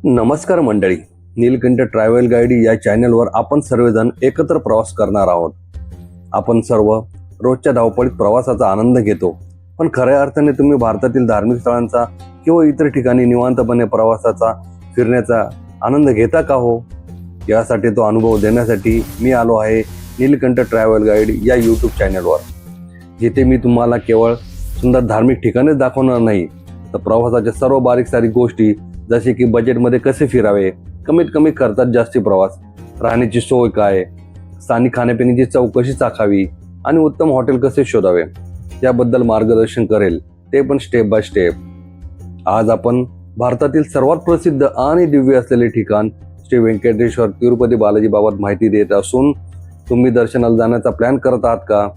नमस्कार मंडळी, Nilkanth travel guide या चॅनलवर आपण सर्वजण एकत्र प्रवास करणार आहोत. आपण सर्व रोजच्या धावपळीत प्रवासाचा आनंद घेतो, पण खऱ्या अर्थाने तुम्ही भारतातील धार्मिक स्थळांचा किंवा इतर ठिकाणी निवांतपणे प्रवासाचा फिरण्याचा आनंद घेता का हो? यासाठी तो अनुभव देण्यासाठी मी आलो आहे नीलकंठ ट्रॅव्हल गाईड या यूट्यूब चॅनलवर, जिथे मी तुम्हाला केवळ सुंदर धार्मिक ठिकाणेच दाखवणार नाही, तर प्रवासाच्या सर्व बारीक सारीक गोष्टी, जसे की बजेटमध्ये कसे फिरावे, कमीत कमी खर्चात जास्ती प्रवास, राहण्याची सोय काय, स्थानिक खाण्यापिण्याची चव कशी चाखावी आणि उत्तम हॉटेल कसे शोधावे याबद्दल मार्गदर्शन करेल, ते पण स्टेप बाय स्टेप. आज आपण भारतातील सर्वात प्रसिद्ध आणि दिव्य असलेले ठिकाण श्री व्यंकटेश्वर तिरुपती बालाजी बाबत माहिती देत असून, तुम्ही दर्शनाला जाण्याचा प्लॅन करत आहात का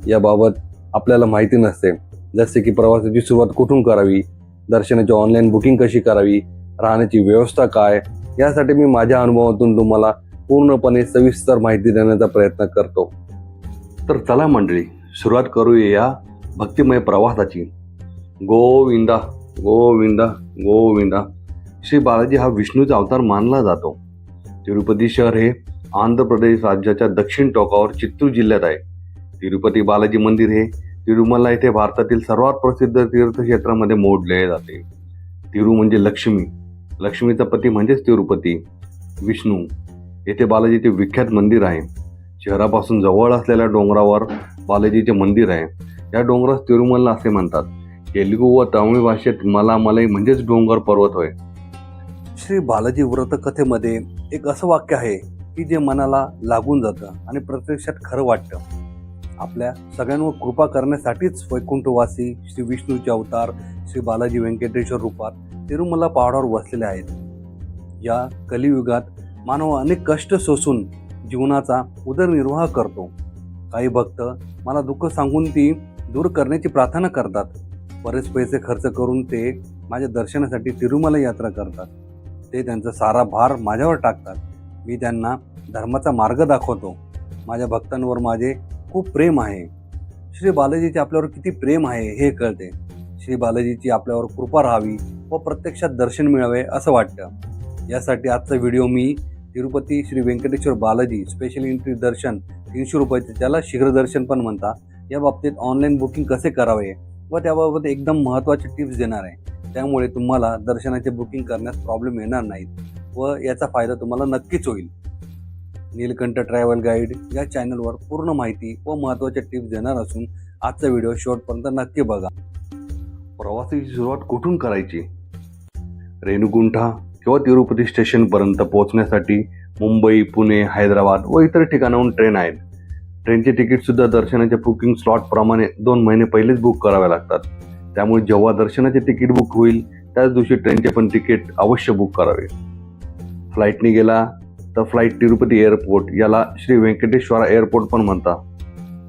याबाबत आपल्याला माहिती नसते. जसे की प्रवासाची सुरुवात कुठून करावी, दर्शनाची ऑनलाईन बुकिंग कशी करावी, राहण्याची व्यवस्था काय, यासाठी मी माझ्या अनुभवातून तुम्हाला पूर्णपणे सविस्तर माहिती देण्याचा प्रयत्न करतो. तर चला मंडळी, सुरुवात करूया या भक्तिमय प्रवासाची. गोविंदा गोविंदा गोविंदा. श्री बालाजी हा विष्णूचा अवतार मानला जातो. तिरुपती शहर हे आंध्र प्रदेश राज्याच्या दक्षिण टोकावर चित्तूर जिल्ह्यात आहे. तिरुपती बालाजी मंदिर हे तिरुमला येथे भारतातील सर्वात प्रसिद्ध तीर्थक्षेत्रामध्ये मोडले जाते. तिरु म्हणजे लक्ष्मी, लक्ष्मीचा पती म्हणजेच तिरुपती, विष्णू. येथे बालाजीचे विख्यात मंदिर आहे. शहरापासून जवळ असलेल्या डोंगरावर बालाजीचे मंदिर आहे. या डोंगरास तिरुमला असे म्हणतात. तेलुगू व तमिळ भाषेत मलामलई म्हणजेच डोंगर पर्वत होय. श्री बालाजी व्रत कथेमध्ये एक असं वाक्य आहे की जे मनाला लागून जातं आणि प्रत्यक्षात खरं वाटतं. आपल्या सगळ्यांवर कृपा करण्यासाठीच वैकुंठवासी श्री विष्णूचे अवतार श्री बालाजी व्यंकटेश्वर रूपात तिरुमला पहाडावर वसलेले आहेत. या कलियुगात मानव अनेक कष्ट सोसून जीवनाचा उदरनिर्वाह करतो. काही भक्त मला दुःख सांगून ती दूर करण्याची प्रार्थना करतात. बरेच पैसे खर्च करून ते माझ्या दर्शनासाठी तिरुमला यात्रा करतात. ते त्यांचा सारा भार माझ्यावर टाकतात. मी त्यांना धर्माचा मार्ग दाखवतो. माझ्या भक्तांवर माझे खूप प्रेम आहे. श्री बालाजीचे आपल्यावर किती प्रेम आहे हे कळते. श्री बालाजीची आपल्यावर कृपा राहावी व प्रत्यक्षात दर्शन मिळावे असं वाटतं. यासाठी आजचा व्हिडिओ मी तिरुपती श्री व्यंकटेश्वर बालाजी स्पेशल एंट्री दर्शन 300 रुपयाचे, ज्याला शीघ्र दर्शन पण म्हणतात, या बाबतीत ऑनलाईन बुकिंग कसे करावे व त्याबाबत एकदम महत्त्वाचे टिप्स देणार आहे. त्यामुळे तुम्हाला दर्शनाचे बुकिंग करण्यास प्रॉब्लेम येणार नाहीत व याचा फायदा तुम्हाला नक्कीच होईल. नीलकंठ ट्रॅव्हल गाईड या चॅनलवर पूर्ण माहिती व महत्त्वाच्या टिप्स देणार असून आजचा व्हिडिओ शेवटपर्यंत नक्की बघा. प्रवासाची सुरुवात कुठून करायची? रेणुगुंठा किंवा तिरुपती स्टेशनपर्यंत पोहोचण्यासाठी मुंबई, पुणे, हैदराबाद व इतर ठिकाणाहून ट्रेन आहेत. ट्रेनचे तिकीटसुद्धा दर्शनाच्या बुकिंग स्लॉटप्रमाणे 2 महिने पहिलेच बुक करावे लागतात. त्यामुळे जेव्हा दर्शनाचे तिकीट बुक होईल त्याच दिवशी ट्रेनचे पण तिकीट अवश्य बुक करावे. फ्लाईटने गेला तर फ्लाईट तिरुपती एअरपोर्ट, याला श्री व्यंकटेश्वरा एअरपोर्ट पण म्हणतात.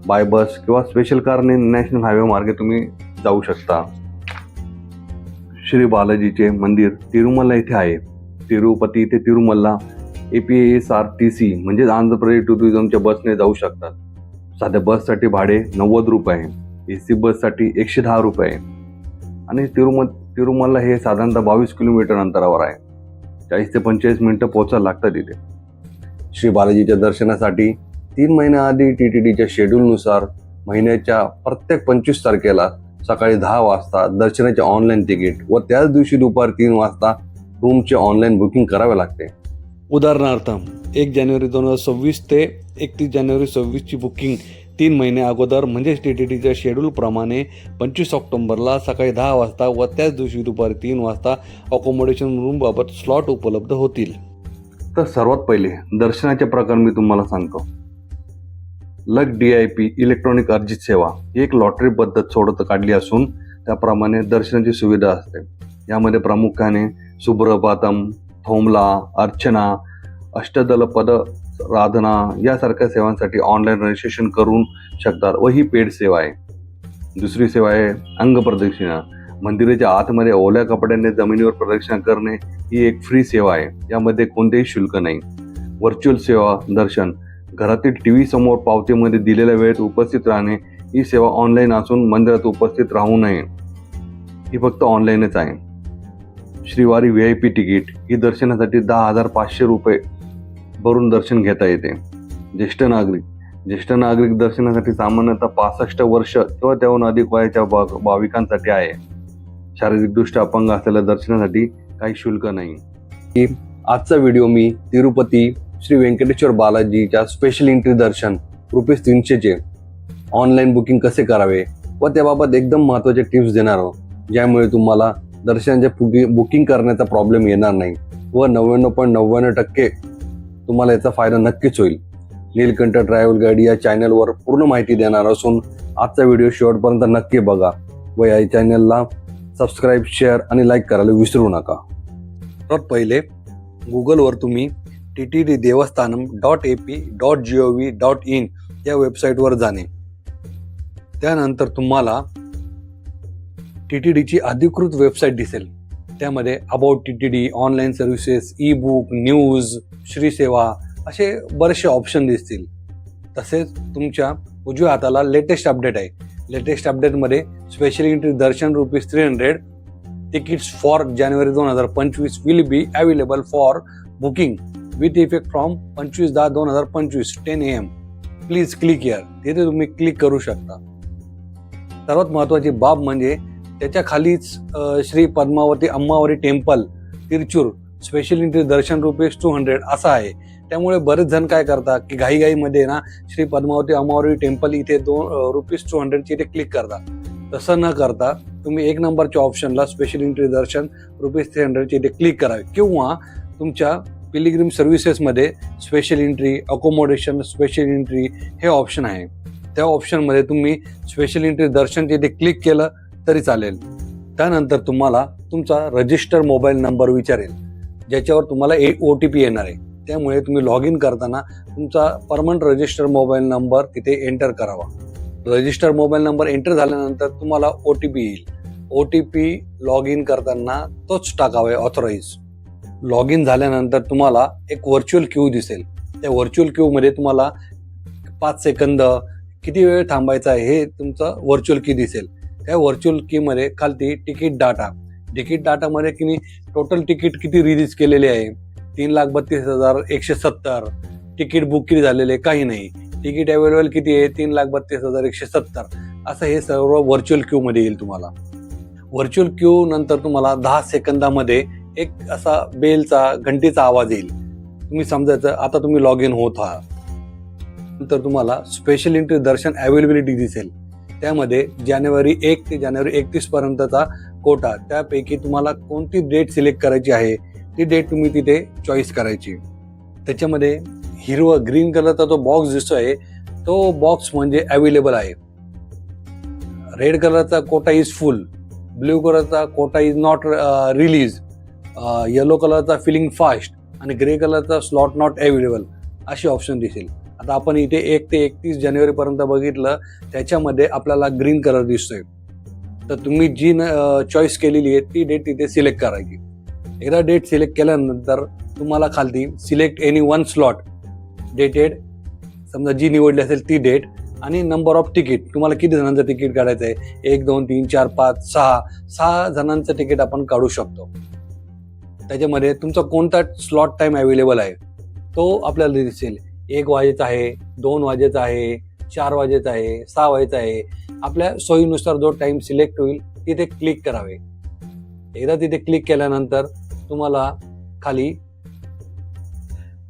बाय बस किंवा स्पेशल कारने नॅशनल हायवे मार्गे तुम्ही जाऊ शकता. श्री बालाजीचे मंदिर तिरुमला येथे आहे. तिरुपती ते तिरुमला APSRTC म्हणजेच आंध्र प्रदेश टुरिझमच्या बसने जाऊ शकतात. साध्या बससाठी भाडे 90 रुपये, AC बससाठी 110 रुपये आणि तिरुमला हे साधारणतः 22 किलोमीटर अंतरावर आहे. 40 ते 45 मिनिटं पोहोचायला लागतात इथे. श्री बालाजीच्या दर्शनासाठी 3 महिन्याआधी TTDच्या शेड्यूलनुसार महिन्याच्या प्रत्येक 25 तारखेला सकाळी 10 वाजता दर्शनाचे ऑनलाईन तिकीट व त्याच दिवशी दुपारी 3 वाजता रूमचे ऑनलाईन बुकिंग करावे लागते. उदाहरणार्थ 1 जानेवारी 2026 ते 31 जानेवारी 2026 ची बुकिंग 3 महिने अगोदर म्हणजेच TTDच्या शेड्यूलप्रमाणे 25 ऑक्टोबरला सकाळी 10 वाजता व त्याच दिवशी दुपारी 3 वाजता अकोमोडेशन रूमबाबत स्लॉट उपलब्ध होतील. तर सर्वात पहिले दर्शनाचे प्रकार मी तुम्हाला सांगतो. लक DIP इलेक्ट्रॉनिक अर्जित सेवा ही एक लॉटरी पद्धत सोडत काढली असून त्याप्रमाणे दर्शनाची सुविधा असते. यामध्ये प्रामुख्याने सुप्रभातम, थोमला, अर्चना, अष्टदल पद राधना यासारख्या सेवांसाठी ऑनलाईन रजिस्ट्रेशन करू शकतात व ही पेड सेवा आहे. दुसरी सेवा आहे अंगप्रदक्षिणा. मंदिराच्या आतमध्ये ओल्या कपड्याने जमिनीवर प्रदक्षिणा करणे ही एक फ्री सेवा आहे. यामध्ये कोणतेही शुल्क नाही. व्हर्च्युअल सेवा दर्शन, घरातील TV समोर पावतीमध्ये दिलेल्या वेळेत उपस्थित राहणे ही सेवा ऑनलाईन असून मंदिरात उपस्थित राहू नये, ही फक्त ऑनलाईनच आहे. श्रीवारी VIP तिकीट ही दर्शनासाठी 10,500 रुपये भरून दर्शन घेता येते. ज्येष्ठ नागरिक दर्शनासाठी सामान्यतः 65 वर्ष किंवा त्याहून अधिक वयाच्या भाविकांसाठी आहे. शारीरिकदृष्ट्या अपंग असलेल्या दर्शनासाठी काही शुल्क नाही. आजचा व्हिडिओ मी तिरुपती श्री व्यंकटेश्वर बालाजीच्या स्पेशल एंट्री दर्शन ₹300चे ऑनलाईन बुकिंग कसे करावे व त्याबाबत एकदम महत्त्वाचे टिप्स देणार आहोत, ज्यामुळे तुम्हाला दर्शनाचे बुकिंग करण्याचा प्रॉब्लेम येणार नाही व 99.99% तुम्हाला याचा फायदा नक्कीच होईल. नीलकंठ ट्रॅव्हल गाईड या चॅनलवर पूर्ण माहिती देणार असून आजचा व्हिडिओ शेवटपर्यंत नक्की बघा व या चॅनलला सबस्क्राईब, शेअर आणि लाईक करायला विसरू नका. तर पहिले गुगलवर तुम्ही ttddevastanam.ap.gov.in या वेबसाईटवर जाणे. त्यानंतर तुम्हाला TTDची अधिकृत वेबसाईट दिसेल. त्यामध्ये about TTD, online services, e book, news, Shri Seva असे बरेचसे ऑप्शन दिसतील. तसेच तुमच्या उजव्या हाताला लेटेस्ट अपडेट आहे. लेटेस्ट अपडेटमध्ये special entry darshan ₹300 tickets for January 2025 will be available for booking with effect from 25/10/2025 10 AM. Please click here. तिथे तुम्ही क्लिक करू शकता. सर्वात महत्त्वाची बाब म्हणजे त्याच्या खालीच Shri Padmavati Ammavari temple Tiruchanur special entry darshan ₹200 असं आहे. त्यामुळे बरेच जण काय करतात की घाईघाईमध्ये ना श्री पद्मावती अम्मावरी टेम्पल इथे ₹200 इथे क्लिक करतात. तसं न करता तुम्ही 1 नंबरच्या ऑप्शनला स्पेशल एंट्री दर्शन ₹300 इथे क्लिक करावे किंवा तुमच्या पिलिग्रिम सर्व्हिसेसमध्ये special entry, accommodation, special entry हे ऑप्शन आहे. त्या ऑप्शनमध्ये तुम्ही स्पेशल एंट्री दर्शन इथे क्लिक केलं तरी चालेल. त्यानंतर तुम्हाला तुमचा रजिस्टर मोबाईल नंबर विचारेल, ज्याच्यावर तुम्हाला OTP येणार आहे. त्यामुळे तुम्ही लॉग इन करताना तुमचा परमनंट रजिस्टर मोबाईल नंबर तिथे एंटर करावा. रजिस्टर मोबाईल नंबर एंटर झाल्यानंतर तुम्हाला OTP येईल. OTP लॉग इन करताना तोच टाकावा, ऑथराईज. लॉग इन झाल्यानंतर तुम्हाला एक व्हर्च्युअल क्यू दिसेल. त्या व्हर्च्युअल क्यूमध्ये तुम्हाला 5 सेकंद किती वेळ थांबायचा आहे हे तुमचं व्हर्च्युअल की दिसेल. त्या व्हर्च्युअल कीमध्ये खालती तिकीट डाटामध्ये की टोटल तिकीट किती रिलीज केलेले आहे 3,32,170. तिकीट बुक किती झालेले काही नाही. तिकीट अवेलेबल किती आहे 3,32,170. असं हे सर्व व्हर्च्युअल क्यूमध्ये येईल. तुम्हाला व्हर्च्युअल क्यू नंतर तुम्हाला 10 सेकंदामध्ये एक असा बेलचा घंटीचा आवाज येईल. तुम्ही समजायचं आता तुम्ही लॉग इन होत आहात. नंतर तुम्हाला स्पेशल एंट्री दर्शन अवेलेबिलिटी दिसेल. त्यामध्ये जानेवारी 1 ते जानेवारी 31 पर्यंतचा कोटा, त्यापैकी तुम्हाला कोणती डेट सिलेक्ट करायची आहे ती डेट तुम्ही तिथे चॉईस करायची. त्याच्यामध्ये ग्रीन कलरचा जो बॉक्स दिसतोय तो बॉक्स म्हणजे अवेलेबल आहे. रेड कलरचा कोटा इज फुल, ब्ल्यू कलरचा quota is not release, yellow कलरचा फिलिंग फास्ट आणि ग्रे कलरचा स्लॉट नॉट अवेलेबल अशी ऑप्शन दिसेल. आता आपण इथे 1 ते 31 जानेवारीपर्यंत बघितलं, त्याच्यामध्ये आपल्याला ग्रीन कलर दिसतोय. तर तुम्ही जी चॉईस केलेली आहे ती डेट इथे सिलेक्ट करायची. एकदा डेट सिलेक्ट केल्यानंतर तुम्हाला खालती select any one slot dated, समजा जी निवडली असेल ती डेट, आणि नंबर ऑफ तिकीट, तुम्हाला किती जणांचं तिकीट काढायचं आहे 1 2 3 4 5 6 जणांचं तिकीट आपण काढू शकतो. त्याच्यामध्ये तुमचा कोणता स्लॉट टाईम अवेलेबल आहे तो आपल्याला दिसेल. 1 वाजेचा आहे, 2 वाजेचा आहे, 4 वाजेचा आहे, 6 वाजेचा आहे. आपल्या सोयीनुसार जो टाइम सिलेक्ट होईल तिथे क्लिक करावे. एकदा तिथे क्लिक केल्यानंतर तुम्हाला खाली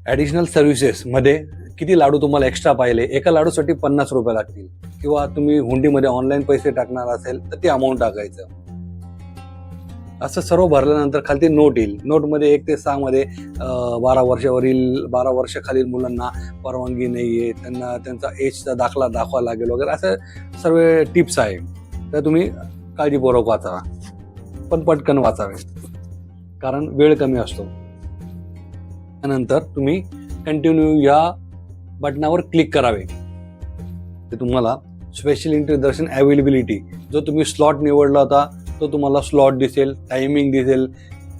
ॲडिशनल सर्व्हिसेसमध्ये किती लाडू तुम्हाला एक्स्ट्रा पाहिले, एका लाडूसाठी ₹50 लागतील, किंवा तुम्ही हुंडीमध्ये ऑनलाईन पैसे टाकणार असेल तर ते अमाऊंट टाकायचं. असं सर्व भरल्यानंतर खालती नोट येईल. नोटमध्ये 1 ते 6 मध्ये 12 वर्षाखालील मुलांना परवानगी नाही आहे, त्यांना त्यांचा एजचा दाखला दाखवा लागेल वगैरे असं सर्व टिप्स आहे. तर तुम्ही काळजीपूर्वक वाचावा, पण पटकन वाचावे कारण वेळ कमी असतो. त्यानंतर तुम्ही कंटिन्यू या बटनावर क्लिक करावे. ते तुम्हाला स्पेशल एंट्री दर्शन अवेलेबिलिटी, जो तुम्ही स्लॉट निवडला होता तो तुम्हाला स्लॉट दिसेल, टायमिंग दिसेल,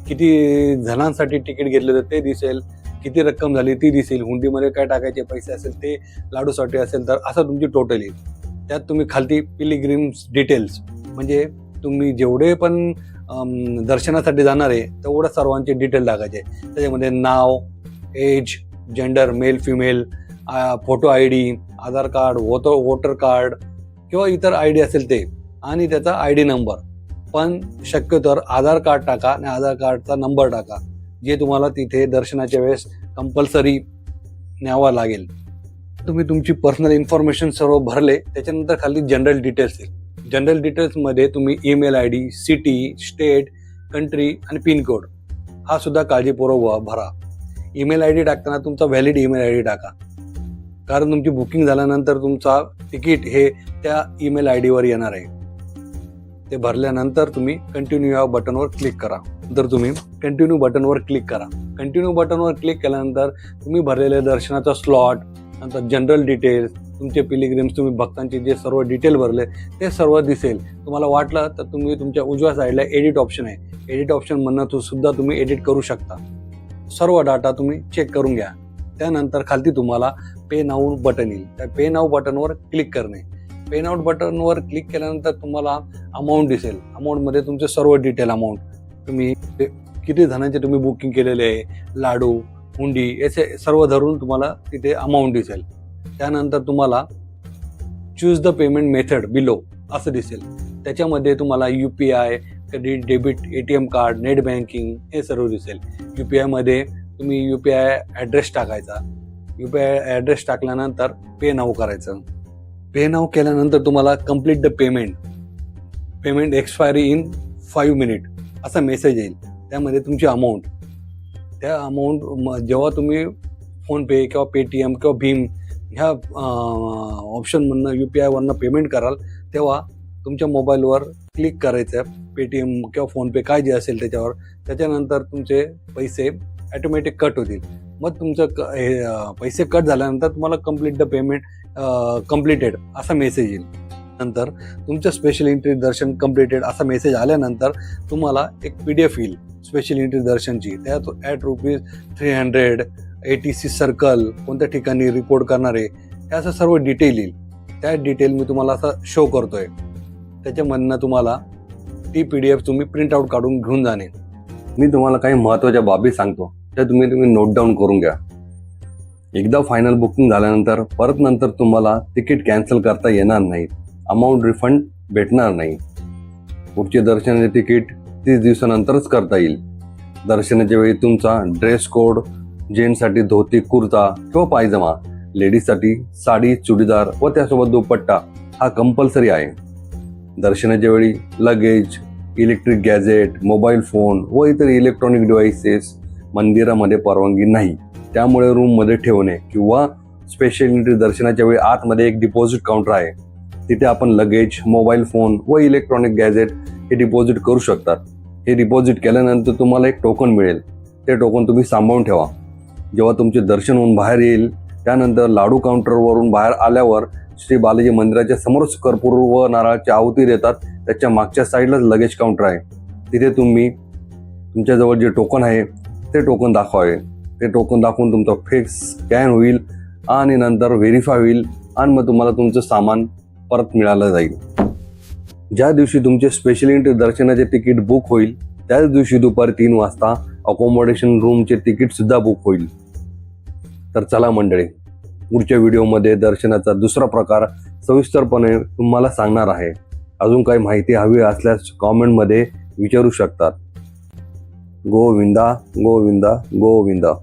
किती जणांसाठी तिकीट घेतलं तर ते दिसेल, किती रक्कम झाली ती दिसेल, हुंडीमध्ये काय टाकायचे पैसे असेल ते, लाडूसाठी असेल तर असं तुमची टोटल येईल. त्यात तुम्ही खालती पिलिग्रिम्स डिटेल्स, म्हणजे तुम्ही जेवढे पण दर्शनासाठी जाणार आहे तेवढ्या सर्वांचे डिटेल टाकायचे. त्याच्यामध्ये नाव, age, gender, male female, photo I D, Aadhaar card, voter card किंवा इतर आय डी असेल ते, आणि त्याचा आय डी नंबर. पण शक्यतोवर आधार कार्ड टाका आणि आधार कार्डचा नंबर टाका, जे तुम्हाला तिथे दर्शनाच्या वेळेस कंपल्सरी न्यावा लागेल. तुम्ही तुमची पर्सनल इन्फॉर्मेशन सर्व भरले, त्याच्यानंतर खाली जनरल डिटेल्स येईल. जनरल डिटेल्समध्ये तुम्ही email I D, city, state, country आणि पिनकोड हा सुद्धा काळजीपूर्वक भरा. ईमेल आय डी टाकताना तुमचा व्हॅलिड ईमेल आय डी टाका, कारण तुमची बुकिंग झाल्यानंतर तुमचा तिकीट हे त्या ईमेल आय डीवर येणार आहे. ते भरल्यानंतर तुम्ही कंटिन्यू या बटनवर क्लिक करा. नंतर तुम्ही कंटिन्यू बटनवर क्लिक करा. कंटिन्यू बटनवर क्लिक केल्यानंतर तुम्ही भरलेले दर्शनाचा स्लॉट, नंतर जनरल डिटेल्स, तुमचे पिलिग्रिम्स, तुम्ही भक्तांचे जे सर्व डिटेल भरले ते सर्व दिसेल. तुम्हाला वाटलं तर तुम्ही तुमच्या उजव्या साईडला एडिट ऑप्शन आहे, एडिट ऑप्शन म्हणून सुद्धा तुम्ही एडिट करू शकता. सर्व डाटा तुम्ही चेक करून घ्या. त्यानंतर खालती तुम्हाला पे नाऊ बटन येईल. त्या पे नाऊ बटनवर क्लिक करणे. पे नाऊ बटनवर क्लिक केल्यानंतर तुम्हाला अमाऊंट दिसेल. अमाऊंटमध्ये तुमचे सर्व डिटेल, अमाऊंट, तुम्ही किती जणांचे तुम्ही बुकिंग केलेले आहे, लाडू, हुंडी, याचे सर्व धरून तुम्हाला तिथे अमाऊंट दिसेल. त्यानंतर तुम्हाला choose the payment method below असं दिसेल. त्याच्यामध्ये तुम्हाला UPI, credit, debit, ATM card, net banking हे सर्व दिसेल. UPIमध्ये तुम्ही UPI ॲड्रेस टाकायचा. UPI ॲड्रेस टाकल्यानंतर पे नाऊ करायचं. पे नाऊ केल्यानंतर तुम्हाला complete the payment expiry in 5 minute असा मेसेज येईल. त्यामध्ये तुमची अमाऊंट, त्या अमाऊंट जेव्हा तुम्ही फोनपे किंवा पेटीएम किंवा भीम ह्या ऑप्शनमधनं UPIवरनं पेमेंट कराल तेव्हा तुमच्या मोबाईलवर क्लिक करायचं पेटीएम किंवा फोनपे काय जे असेल त्याच्यावर. त्याच्यानंतर तुमचे पैसे ॲटोमॅटिक कट होतील. मग तुमचं पैसे कट झाल्यानंतर तुम्हाला कंप्लीट द पेमेंट कंप्लीटेड असा मेसेज येईल. नंतर तुमचं स्पेशल एंट्री दर्शन कंप्लीटेड असा मेसेज आल्यानंतर तुम्हाला एक PDF येईल स्पेशल एंट्री दर्शनची. त्यात ₹300 ATC सर्कल, कोणत्या ठिकाणी रिपोर्ट करणार आहे, हे असं सर्व डिटेल येईल. त्या डिटेल मी तुम्हाला असं शो करतोय. त्याच्यामधनं तुम्हाला ती PDF तुम्ही प्रिंट आउट काढून घेऊन जाणे. मी तुम्हाला काही महत्त्वाच्या बाबी सांगतो, त्या तुम्ही नोट डाऊन करून घ्या. एकदा फायनल बुकिंग झाल्यानंतर परत नंतर तुम्हाला तिकीट कॅन्सल करता येणार नाही, अमाऊंट रिफंड भेटणार नाही. पुढचे दर्शनाचे तिकीट 30 दिवसानंतरच करता येईल. दर्शनाच्या वेळी तुमचा ड्रेस कोड, जेंट्ससाठी धोती, कुर्ता किंवा पायजमा, लेडीजसाठी साडी, चुडीदार व त्यासोबत दुपट्टा हा कंपल्सरी आहे. दर्शनाच्या वेळी luggage, electric gadget, mobile phone व इतर इलेक्ट्रॉनिक डिव्हाइसेस मंदिरामध्ये परवानगी नाही. त्यामुळे रूममध्ये ठेवणे किंवा स्पेशल एंट्री दर्शनाच्या वेळी आतमध्ये एक डिपॉझिट काउंटर आहे, तिथे आपण लगेज, मोबाईल फोन व इलेक्ट्रॉनिक गॅजेट हे डिपॉझिट करू शकतात. हे डिपॉझिट केल्यानंतर तुम्हाला एक टोकन मिळेल. ते टोकन तुम्ही सांभाळून ठेवा. जेव्हा तुमचे दर्शन होऊन बाहेर येईल त्यानंतर लाडू काउंटरवरून बाहेर आल्यावर श्री बालाजी मंदिराच्या समोरच कर्पूर व नारळाची आहुती देतात. त्याच्या मागच्या साईडलाच लगेज काउंटर आहे. तिथे तुम्ही तुमच्याजवळ जे टोकन आहे ते टोकन दाखवावे. ते टोकन दाखवून तुमचा फेस स्कॅन होईल आणि नंतर व्हेरीफाय होईल आणि मग तुम्हाला तुमचं सामान परत मिळालं जाईल. ज्या दिवशी तुमचे स्पेशल एंट्री दर्शनाचे तिकीट बुक होईल त्याच दिवशी दुपारी 3 वाजता अकोमोडेशन रूमचे तिकीट सुद्धा बुक होईल. तर चला मंडळी, पुढच्या व्हिडिओमध्ये दर्शनाचा दुसरा प्रकार सविस्तरपणे तुम्हाला सांगणार आहे. अजून काही माहिती हवी असल्यास कॉमेंटमध्ये विचारू शकतात. गोविंदा गोविंदा गोविंदा.